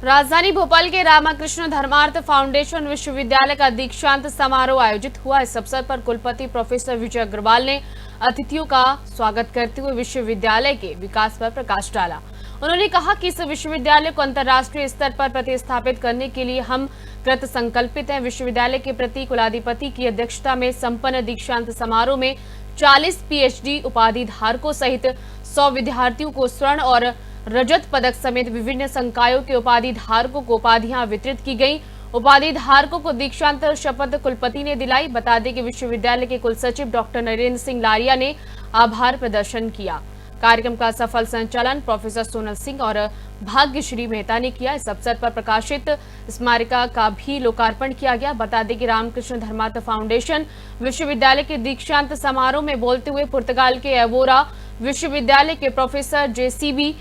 राजधानी भोपाल के रामाकृष्ण धर्मार्थ फाउंडेशन विश्वविद्यालय का दीक्षांत समारोह आयोजित हुआ। इस अवसर पर कुलपति प्रोफेसर विजय अग्रवाल ने अतिथियों का स्वागत करते हुए विश्वविद्यालय के विकास पर प्रकाश डाला। उन्होंने कहा कि इस विश्वविद्यालय को अंतर्राष्ट्रीय स्तर पर प्रतिस्थापित करने के लिए हम कृत संकल्पित हैं। विश्वविद्यालय के प्रति कुलाधिपति की अध्यक्षता में संपन्न दीक्षांत समारोह में 40 PhD उपाधि धारकों सहित 100 विद्यार्थियों को स्वर्ण और रजत पदक समेत विभिन्न संकायों के उपाधि धारकों को उपाधियां वितरित की गईं। उपाधि धारकों को दीक्षांत शपथ कुलपति ने दिलाई। बता दें कि विश्वविद्यालय के कुलसचिव डॉक्टर नरेंद्र सिंह लारिया ने आभार प्रदर्शन किया। कार्यक्रम का सफल संचालन प्रोफेसर सोनल सिंह और भाग्यश्री मेहता ने किया। इस अवसर पर प्रकाशित स्मारिका का भी लोकार्पण किया गया। बता दें कि रामकृष्ण धर्मार्थ फाउंडेशन विश्वविद्यालय के दीक्षांत समारोह में बोलते हुए पुर्तगाल के एवोरा विश्वविद्यालय के प्रोफेसर JCB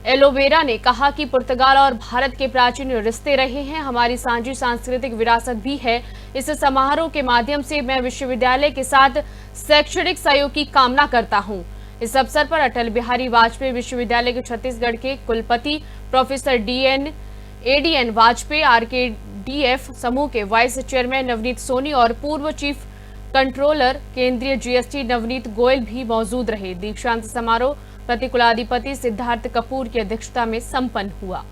एलोवेरा ने कहा कि पुर्तगाल और भारत के प्राचीन रिश्ते रहे हैं, हमारी साझी सांस्कृतिक विरासत भी है। इस समारोह के माध्यम से मैं विश्वविद्यालय के साथ शैक्षणिक सहयोग की कामना करता हूं। इस अवसर पर अटल बिहारी वाजपेयी विश्वविद्यालय के छत्तीसगढ़ के कुलपति प्रोफेसर ADN वाजपेयी, RKDF समूह के वाइस चेयरमैन नवनीत सोनी और पूर्व चीफ कंट्रोलर केंद्रीय GST नवनीत गोयल भी मौजूद रहे। दीक्षांत समारोह प्रति कुलाधिपति सिद्धार्थ कपूर की अध्यक्षता में संपन्न हुआ।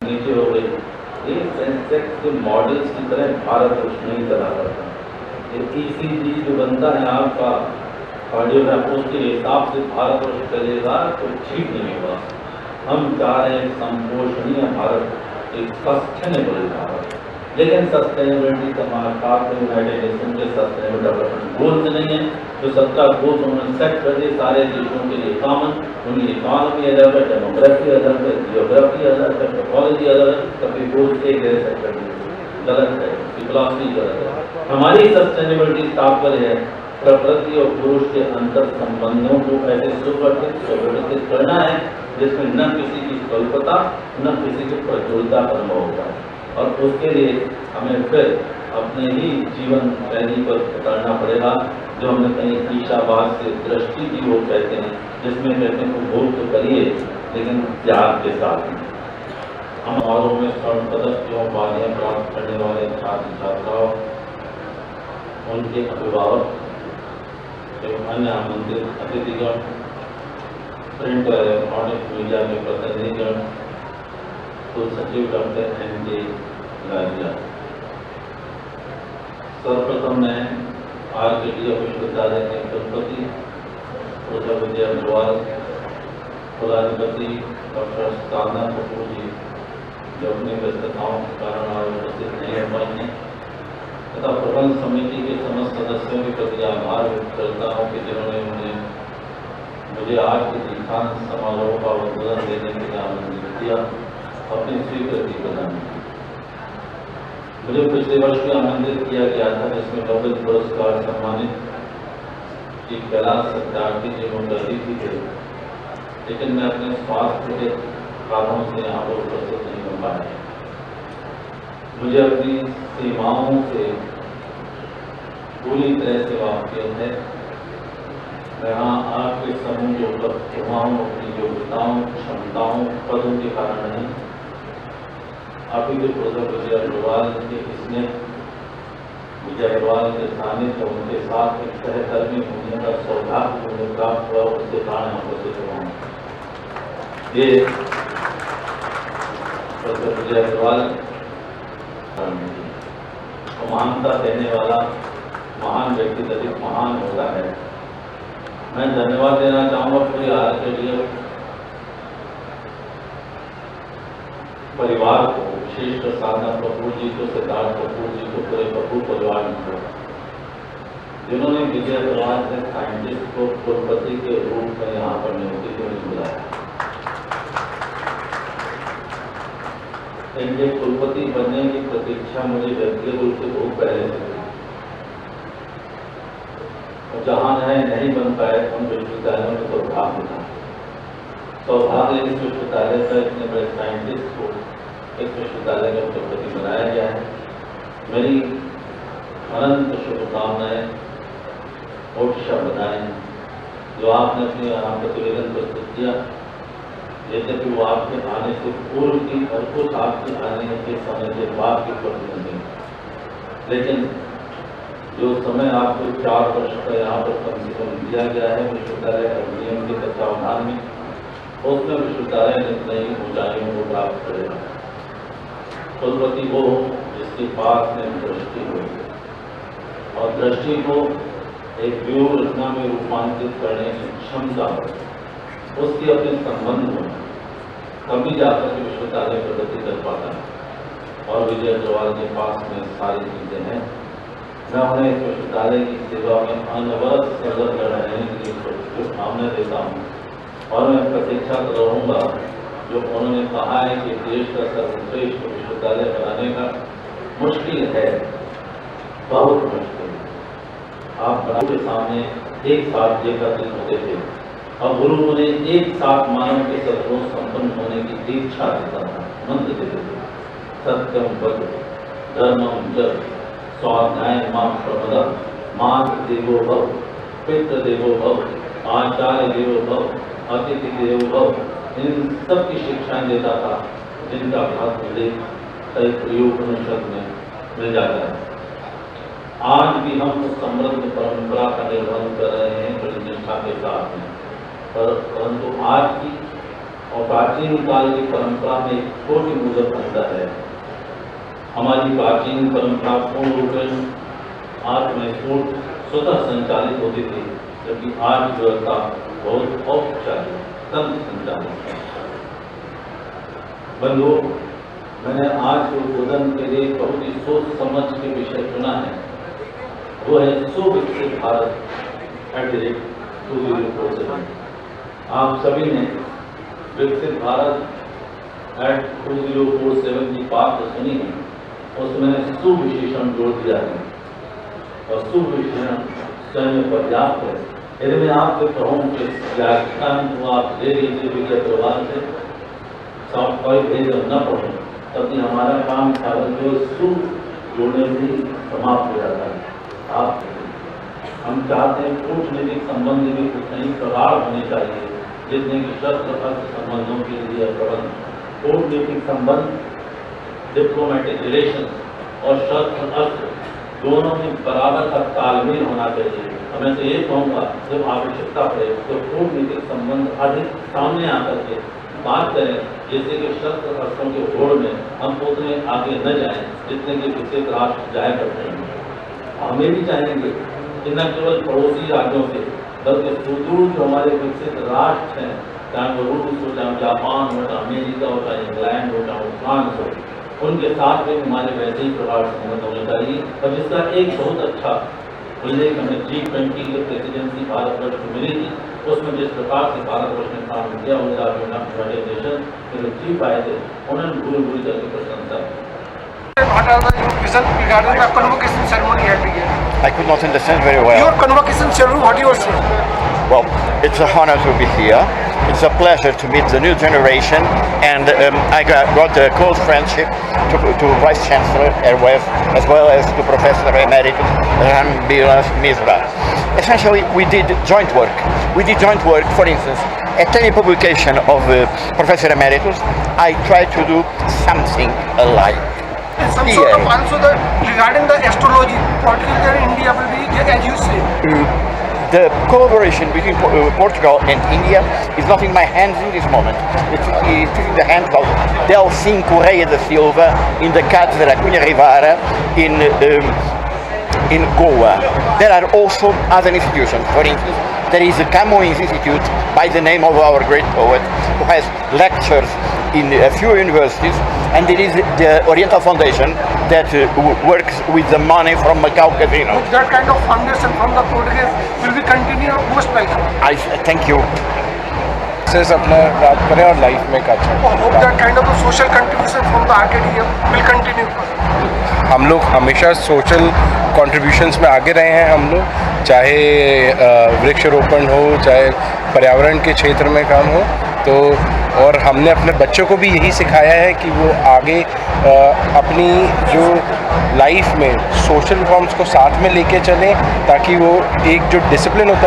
नीचे हो गई सेंसेक्स के मॉडल्स की तरह भारत नहीं चला करता। ECG जो बनता है आपका कार्डियोग्राफ, उसके हिसाब से भारत वर्ष चलेगा तो ठीक नहीं होगा। हम चाह रहे हैं संपोषणीय भारत, एक सस्टेनेबल भारत, लेकिन सस्टेनेबिलिटी का मार्ग यूनाइटेड नेशन के सस्टेनेबल डेवलपमेंट गोल्स नहीं है। जो 17 गोल्स उन्होंने सेट कर दिए सारे देशों के लिए कॉमन, उनकी इकॉनमी अलग है, डेमोग्राफी अलग है, जियोग्राफी अलग है, टेक्नोलॉजी अलग है, सभी गोल्स एक जैसे सेट कर दिए। गलत है, फिलॉसफी गलत है। हमारी सस्टेनेबिलिटी तात्पर्य है प्रकृति और पुरुष के अंतर संबंधों को ऐसे सुव्यवस्थित करना है जिसमें न किसी की स्वल्पता न किसी की प्रचुरता का अनुभव होता है। और उसके लिए हमें फिर अपने ही जीवन शैली पर उतारना पड़ेगा, जो हमने कहीं ईशावाद से दृष्टि की वो कहते हैं, जिसमें कहते हैं उपभोग तो करिए लेकिन त्याग के साथ। हम समारोह में स्वर्ण पदक एवं उपाधियां प्राप्त करने वाले छात्र छात्राओं, उनके अभिभावक एवं अन्य आमंत्रित अतिथिगण, प्रिंट और इलेक्ट्रॉनिक मीडिया में प्रतिनिधिगण, कुलसचिव डॉक्टर NK लारिया। सर्वप्रथम मैं RKDF विश्वविद्यालय के कुलपति प्रोफेसर विजय अग्रवाल, कुलाधिपति डॉक्टर साधना कपूर जी, जो अपनी व्यस्तताओं के कारण आज उपस्थित नहीं हो पाए हैं, तथा प्रबंध समिति के समस्त सदस्यों के प्रति आभार व्यक्त करता हूँ कि जिन्होंने मुझे आज के दीक्षांत समारोह का उद्बोधन देने के लिए आमंत्रित किया, अपनी स्वीकृति प्रदान की। मुझे पिछले वर्ष भी आमंत्रित किया गया था, जिसमें नोबेल पुरस्कार सम्मानित कैलाश सत्यार्थी जी मुख्यातिथि थे, लेकिन मैं अपने स्वास्थ्य के कारणों से यहाँ पर उपस्थित नहीं हो पाया। मुझे अपनी सीमाओं से पूरी तरह से वाकिफ है। मैं यहाँ आपके समूह के उपलब्ध हुआओं, अपनी योग्यताओं, क्षमताओं, पदों के कारण नहीं, आप ही के प्रोफेसर विजय अग्रवाल के इसने विजय अग्रवाल के सानिध्य उनके साथ एक सहकर्मी होने का सौभाग्य मुझे प्राप्त हुआ, उसके कारण हम उपस्थित हुआ हूँ। ये प्रोफेसर विजय अग्रवाल महानता देने वाला महान व्यक्ति अधिक महान होता है। मैं धन्यवाद देना चाहूँगा पूरी RKDF परिवार को, विशेषकर साधना कपूर जी को, सिद्धार्थ कपूर जी को, पूरे कपूर परिवार को, जिन्होंने विजय अग्रवाल से साइंटिस्ट को कुलपति के रूप में यहाँ पर नियुक्ति के लिए बुलाया। इनके कुलपति बनने की प्रतीक्षा मुझे व्यक्तिगत रूप से बहुत पहले से थी, और जहाँ नहीं बन पाए उन विश्वविद्यालयों में सौभाग्य था। सौभाग्य इस विश्वविद्यालय का इतने बड़े साइंटिस्ट को इस विश्वविद्यालय का कुलपति बनाया गया है। मेरी अनंत शुभकामनाएं और शब्दाएं जो आपने अपने यहाँ प्रतिवेदन प्रस्तुत किया, यद्यपि वो आपके आने से पूर्व की और कुछ आपके आने के समय के बाद की प्रतिनिधि, लेकिन जो समय आपको 4 वर्ष का यहाँ पर कम से कम दिया गया है विश्वविद्यालय का नियम के तत्वावधान में, उसमें विश्वविद्यालय ने नई ऊंचाइयों को प्राप्त करेगा। कुलपति वो जिसके पास में दृष्टि हो और दृष्टि को एक व्यूह रचना में रूपांतरित करने की क्षमता हो, उसके अपने संबंध हो, तभी जाकर के विश्वविद्यालय प्रगति कर पाता है। और विजय अग्रवाल के पास में सारी चीजें हैं। मैं उन्हें इस विश्वविद्यालय की सेवा में अनवरत सजग रहने के लिए शुभकामनाएं देता हूँ और मैं प्रतीक्षा रहूँगा जो उन्होंने कहा है कि देश का सर्वश्रेष्ठ विश्वविद्यालय बनाने का मुश्किल है, बहुत मुश्किल। आप गुरु के सामने एक साथ एकत्रित होते थे और गुरु उन्हें एक साथ मानव के सर्वों संपन्न होने की दीक्षा देता था, मंत्र देते थे। सत्यम वद धर्मम जप स्वाध्याय मां प्रमदा मातृ देवो भव पितृ देवो भव आचार्य देवो भव अतिथि देवो भव, इन सब की शिक्षाएं देता था जिनका भाग उल्लेख तैत्तिरीय उपनिषद में मिल जाता है। आज भी हम उस समृद्ध परंपरा का निर्वहन कर रहे हैं बड़ी निष्ठा के साथ में, परंतु आज की और प्राचीन काल की परंपरा में एक छोटी मुद्दत अंतर है। हमारी प्राचीन परंपरा पूर्ण रूप में आत्मस्फूर्त स्वतः संचालित होती थी, जबकि आज की व्यवस्था बहुत औपचारिक तंत्र संचालित है। बंधुओं, मैंने आज के उद्बोधन के लिए बहुत ही सोच समझ के विषय चुना है, वो है सुविकसित भारत @ 2047। आप सभी ने विकसित भारत @ 2047 की बात तो सुनी है, उसमें सुविशेषण जोड़ दिया है और सुविशेषण स्वयं पर्याप्त है। यदि मैं आपसे कहूँ कि व्याख्यान को आप ले लीजिए विजय अग्रवाल से, सॉफ्ट कॉपी भेज न पढ़ें, तब भी हमारा काम केवल जो सु जोड़ने से समाप्त हो जाता है। आप हम चाहते हैं कूटनीतिक संबंध भी उतने प्रगाढ़ होने चाहिए जितने कि शस्त्र अस्त्र संबंधों के लिए प्रबंध। कूटनीतिक संबंध, डिप्लोमेटिक रिलेशन और शस्त्र अस्त्र दोनों में बराबर का तालमेल होना चाहिए। मैं तो ये कहूँगा जब आवश्यकता पड़े तो कूटनीतिक संबंध अधिक सामने आकर के बात करें, जैसे कि शस्त्र अस्त्रों के होड़ में हम उतने आगे न जाएं जितने कि विकसित राष्ट्र जाया करते हैं। हमें भी चाहेंगे कि न केवल पड़ोसी राज्यों से बल्कि सुदूर जो हमारे विकसित राष्ट्र हैं, चाहे वो रूस हो, चाहे जापान हो, चाहे अमेरिका हो, चाहे इंग्लैंड हो, चाहे फ्रांस हो, उनके साथ भी हमारे वैसे ही प्रगाढ़ संबंध होने चाहिए। और जिसका एक बहुत अच्छा उल्लेख हमें G20 की प्रेसिडेंसी भारतवर्ष को मिली थी, उसमें जिस प्रकार से भारतवर्ष ने काम किया यूनाइटेड नेशन में जो जीत पाए थे, उन्होंने पूरी करके प्रशंसा की। What are the vision regarding the convocation ceremony held here? I could not understand very well. Your convocation ceremony, what you are saying? Well, it's an honor to be here. It's a pleasure to meet the new generation, and I got a close friendship to Vice Chancellor Erwes, as well as to Professor Emeritus Rambilas Misra. Essentially, we did joint work. For instance, at any publication of Professor Emeritus, I tried to do something alike. And some sort of also regarding the astrology, particularly in India will be, as you say. The collaboration between Portugal and India is not in my hands in this moment. It's in the hands of Delfim Correia da Silva in the Cátedra Cunha Rivara in Goa. There are also other institutions. For instance, there is the Camões Institute by the name of our great poet, who has lectures in a few universities, and there is the Oriental Foundation that works with the money from Macau Casino. That kind of foundation from the Portuguese will be continued most welcome. I thank you. Success अपना राज करें और life में एक अच्छा I hope that kind of a social contribution from the RKDM will continue. हम लोग हमेशा social contributions में आगे रहे हैं। हम लोग चाहे वृक्षारोपण हो, चाहे पर्यावरण के क्षेत्र में काम हो, तो और हमने अपने बच्चों को भी यही सिखाया है कि वो आगे अपनी जो लाइफ में सोशल नॉर्म्स को साथ में लेके चलें, ताकि वो एक जो डिसिप्लिन होता है